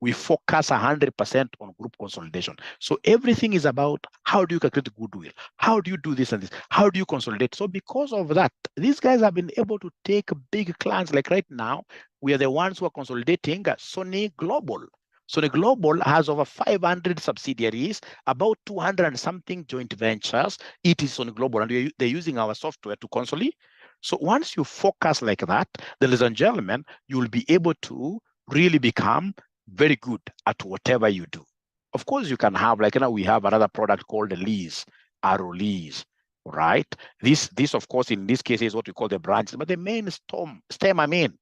We focus 100% on group consolidation. So everything is about how do you calculate goodwill? How do you do this and this? How do you consolidate? So because of that, these guys have been able to take big clients. Like right now, we are the ones who are consolidating Sony Global. Sony Global has over 500 subsidiaries, about 200 and something joint ventures. It is Sony Global, and they're using our software to consolidate. So once you focus like that, ladies and gentlemen, you will be able to really become very good at whatever you do. Of course, you can have, like, you know, we have another product called the lease, ROLease, right? This, of course, in this case is what we call the branches, but the main stem, I mean,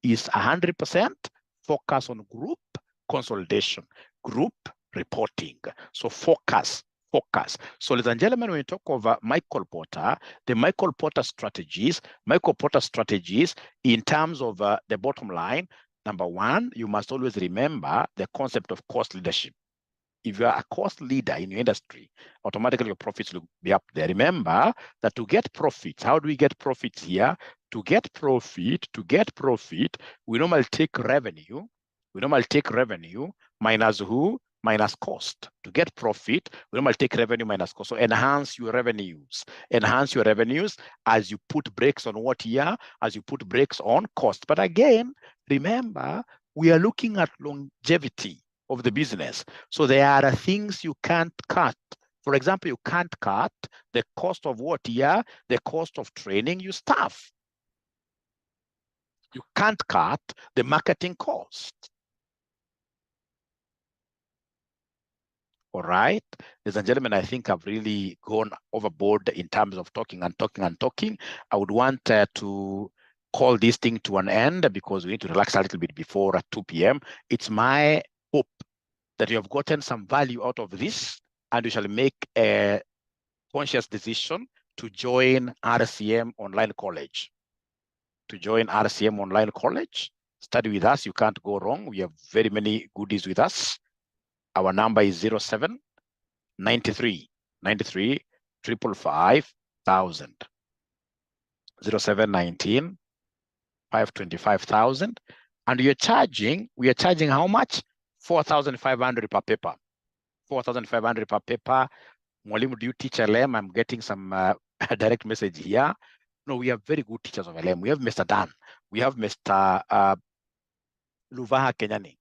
is 100% focus on group consolidation, group reporting. So focus. So, ladies and gentlemen, when we talk of Michael Porter, the Michael Porter strategies in terms of the bottom line, number one, you must always remember the concept of cost leadership. If you are a cost leader in your industry, automatically your profits will be up there. Remember that to get profits, how do we get profits here? To get profit, we normally take revenue. Minus who? Minus cost. To get profit, we normally take revenue minus cost. So enhance your revenues as you put brakes on what here? As you put brakes on cost. But again, remember, we are looking at longevity of the business. So there are things you can't cut. For example, you can't cut the cost of what here? The cost of training your staff. You can't cut the marketing cost. All right, ladies and gentlemen, I think I've really gone overboard in terms of talking. I would want to call this thing to an end because we need to relax a little bit before 2 p.m. It's my hope that you have gotten some value out of this and you shall make a conscious decision to join RCM Online College. Study with us, you can't go wrong. We have very many goodies with us. Our number is 07 93 555 1000. 07 19 525,000. And we are charging how much? 4,500 per paper. 4,500 per paper. Mwalimu, do you teach LM? I'm getting some a direct message here. No, we have very good teachers of LM. We have Mr. Dan. We have Mr. Luvaha Kenyani.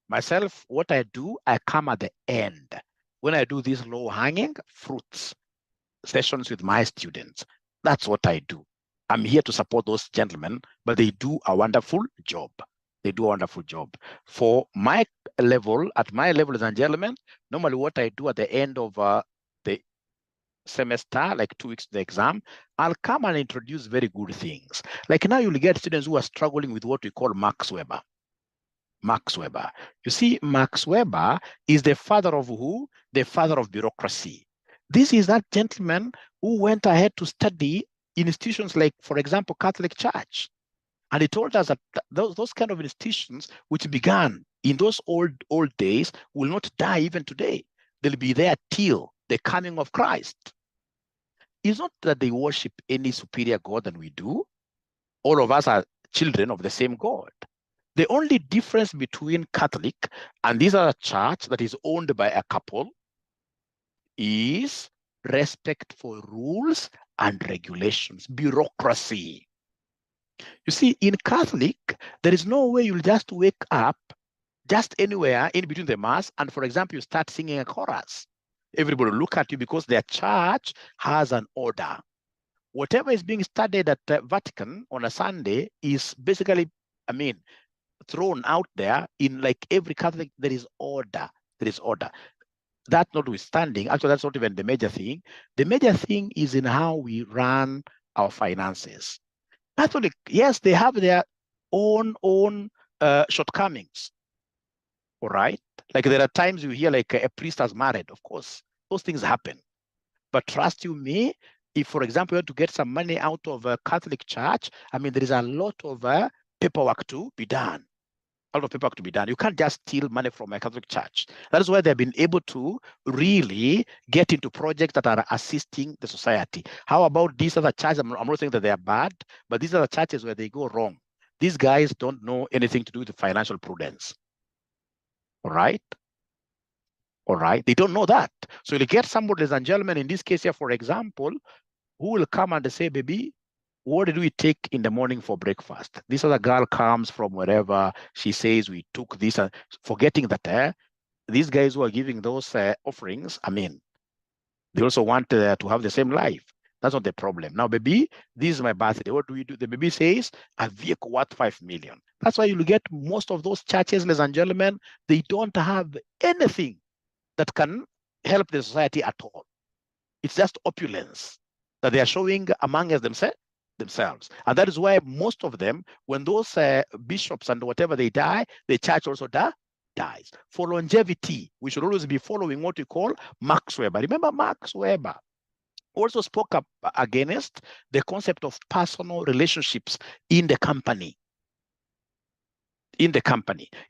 Myself, what I do, I come at the end. When I do these low-hanging fruits sessions with my students, that's what I do. I'm here to support those gentlemen, but they do a wonderful job. They do a wonderful job. For my level, at my level, ladies and gentlemen, normally what I do at the end of the semester, like 2 weeks to the exam, I'll come and introduce very good things. Like now you'll get students who are struggling with what we call Max Weber. Max Weber. You see, Max Weber is the father of who? The father of bureaucracy. This is that gentleman who went ahead to study in institutions like, for example, Catholic Church. And he told us that those kind of institutions which began in those old days will not die even today. They'll be there till the coming of Christ. It's not that they worship any superior God than we do. All of us are children of the same God. The only difference between Catholic and this other church that is owned by a couple is respect for rules and regulations, bureaucracy. You see, in Catholic, there is no way you'll just wake up just anywhere in between the mass and, for example, you start singing a chorus. Everybody will look at you because their church has an order. Whatever is being studied at the Vatican on a Sunday is basically, thrown out there. In like every Catholic, there is order. There is order. That notwithstanding, actually, that's not even the major thing. The major thing is in how we run our finances. Catholic, yes, they have their own shortcomings. All right. Like there are times you hear like a priest has married. Of course, those things happen. But trust you me, if, for example, you want to get some money out of a Catholic church, there is a lot of paperwork to be done. A lot of paperwork to be done. You can't just steal money from a Catholic church. That is why they've been able to really get into projects that are assisting the society. How about these other churches? I'm not saying that they are bad, but these are the churches where they go wrong. These guys don't know anything to do with financial prudence. All right? All right? They don't know that. So you get somebody, ladies and gentlemen, in this case here, for example, who will come and say, baby, what did we take in the morning for breakfast? This other girl comes from wherever. She says we took this, forgetting that these guys who are giving those offerings, they also want to have the same life. That's not the problem. Now, baby, this is my birthday. What do we do? The baby says a vehicle worth 5 million. That's why you'll get most of those churches, ladies and gentlemen, they don't have anything that can help the society at all. It's just opulence that they are showing among themselves. And that is why most of them, when those bishops and whatever they die, the church also dies. For longevity, we should always be following what we call Max Weber. Remember, Max Weber also spoke up against the concept of personal relationships in the company.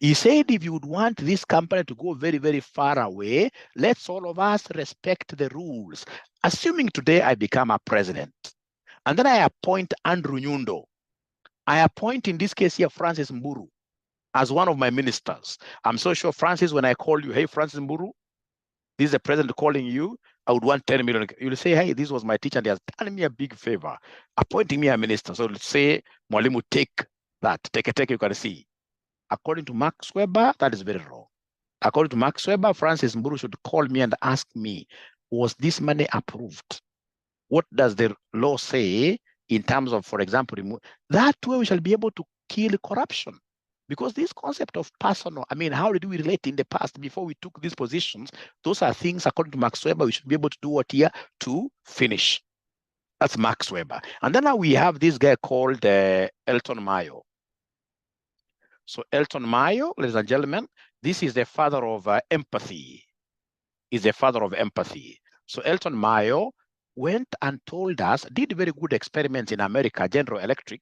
He said, if you would want this company to go very, very far away, let's all of us respect the rules. Assuming today I become a president, and then I appoint Andrew Nyundo. I appoint, in this case here, Francis Mburu as one of my ministers. I'm so sure, Francis, when I call you, hey, Francis Mburu, this is the president calling you, I would want 10 million. You'll say, hey, this was my teacher, and he has done me a big favor, appointing me a minister. So let's say, Mwalimu, take that. Take, you can see. According to Max Weber, that is very wrong. According to Max Weber, Francis Mburu should call me and ask me, was this money approved? What does the law say in terms of, for example, that way we shall be able to kill corruption? Because this concept of personal, how did we relate in the past before we took these positions? Those are things, according to Max Weber, we should be able to do what here to finish. That's Max Weber. And then now we have this guy called Elton Mayo. So Elton Mayo, ladies and gentlemen, this is the father of empathy. He's the father of empathy. So Elton Mayo went and told us, did very good experiments in America, General Electric,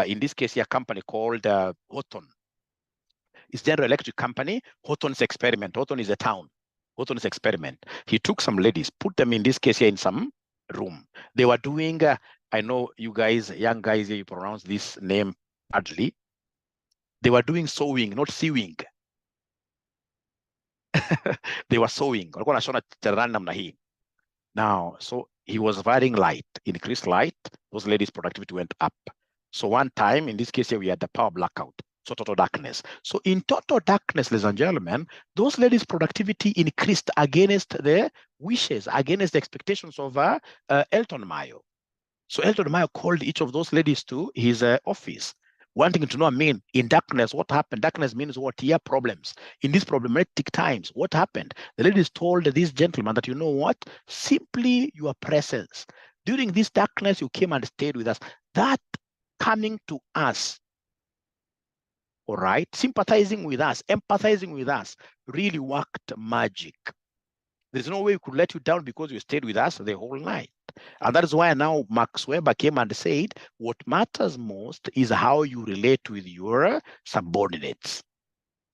in this case here, a company called Houghton. It's General Electric company, Houghton's experiment. Houghton is a town. Houghton's experiment. He took some ladies, put them in this case here in some room. They were doing, I know you guys, young guys, you pronounce this name badly. They were doing sewing, not sewing. They were sewing. Now, so he was firing light, increased light, those ladies' productivity went up. So one time, in this case here, we had the power blackout. So total darkness. So in total darkness, ladies and gentlemen, those ladies' productivity increased against the wishes, against the expectations of 𝗔𝗙𝗙𝗦. So 𝗔𝗙𝗙𝗦 called each of those ladies to his office, wanting to know, in darkness, what happened? Darkness means what? Here, problems. In these problematic times, what happened? The ladies told this gentleman that, you know what? Simply your presence. During this darkness, you came and stayed with us. That coming to us, all right, sympathizing with us, empathizing with us, really worked magic. There's no way we could let you down because you stayed with us the whole night. And that is why now Max Weber came and said, what matters most is how you relate with your subordinates.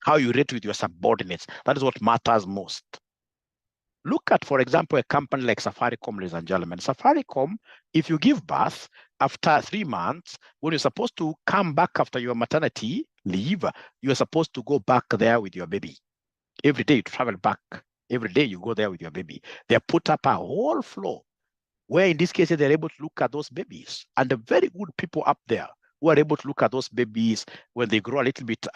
How you relate with your subordinates. That is what matters most. Look at, for example, a company like Safaricom, ladies and gentlemen. Safaricom, if you give birth after 3 months, when you're supposed to come back after your maternity leave, you're supposed to go back there with your baby. Every day you travel back. Every day you go there with your baby. They put up a whole floor where in this case, they're able to look at those babies. And the very good people up there who are able to look at those babies when they grow a little bit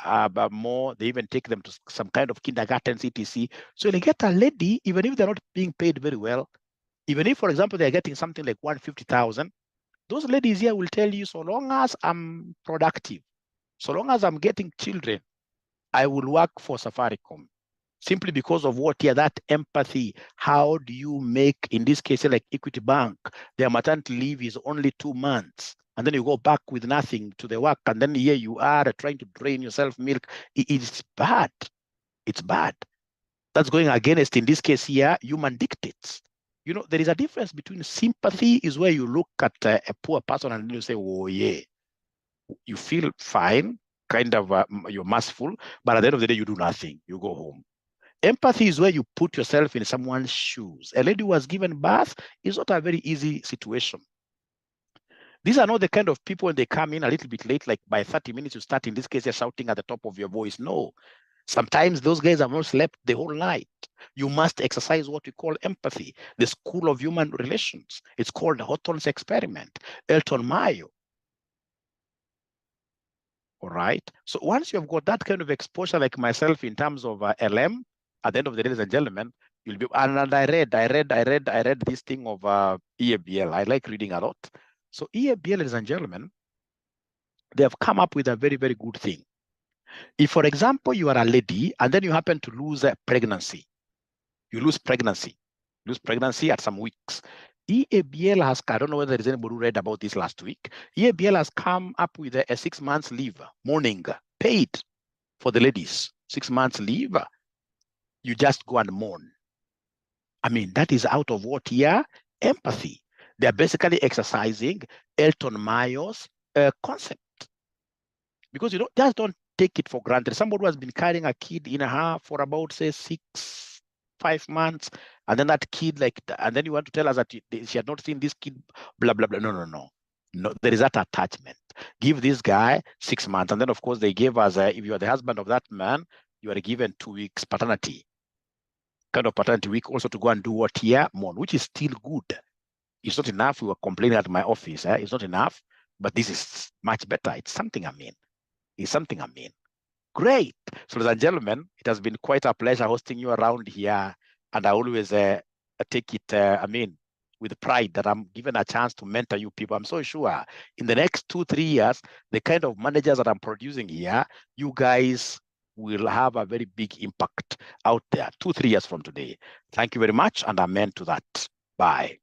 more, they even take them to some kind of kindergarten, etc. So they get a lady, even if they're not being paid very well, even if, for example, they're getting something like 150,000, those ladies here will tell you, so long as I'm productive, so long as I'm getting children, I will work for Safaricom. Simply because of what here, that empathy. How do you make, in this case, like Equity Bank, their maternity leave is only 2 months, and then you go back with nothing to the work, and then here you are trying to drain yourself milk. It's bad. It's bad. That's going against, in this case here, human dictates. You know, there is a difference between sympathy is where you look at a poor person and you say, oh yeah, you feel fine, kind of, you're merciful, but at the end of the day, you do nothing. You go home. Empathy is where you put yourself in someone's shoes. A lady who has given birth is not a very easy situation. These are not the kind of people when they come in a little bit late, like by 30 minutes you start, in this case, you're shouting at the top of your voice. No. Sometimes those guys have not slept the whole night. You must exercise what we call empathy, the school of human relations. It's called Hawthorne's experiment, 𝗔𝗙𝗦𝗙𝗠. All right. So once you've got that kind of exposure, like myself, in terms of LM, at the end of the day, ladies and gentlemen, you'll be. And I read this thing of 𝐸BL. I like reading a lot. So 𝐸BL, ladies and gentlemen, they have come up with a very, very good thing. If, for example, you are a lady and then you happen to lose a pregnancy, you lose pregnancy at some weeks. 𝐸BL has, I don't know whether there's anybody who read about this last week. 𝐸BL has come up with a 6 months leave, mourning, paid for the ladies. 6 months leave. You just go and mourn. That is out of what here? Empathy. They're basically exercising 𝗔𝗙𝗦𝗙𝗠's concept. Because you just don't take it for granted. Somebody who has been carrying a kid in her for about, say, 5 months, and then that kid, and then you want to tell us that she had not seen this kid, blah, blah, blah. No, there is that attachment. Give this guy 6 months. And then, of course, they gave us, if you are the husband of that man, you are given 2 weeks paternity. Kind of paternity week also to go and do what here? Mourn, which is still good. It's not enough. We were complaining at my office. It's not enough, but this is much better. It's something It's something Great. So, ladies and gentlemen, it has been quite a pleasure hosting you around here. And I always take it, with pride that I'm given a chance to mentor you people. I'm so sure in the next 2-3 years, the kind of managers that I'm producing here, you guys will have a very big impact out there 2-3 years from today. Thank you very much. And amen to that. Bye.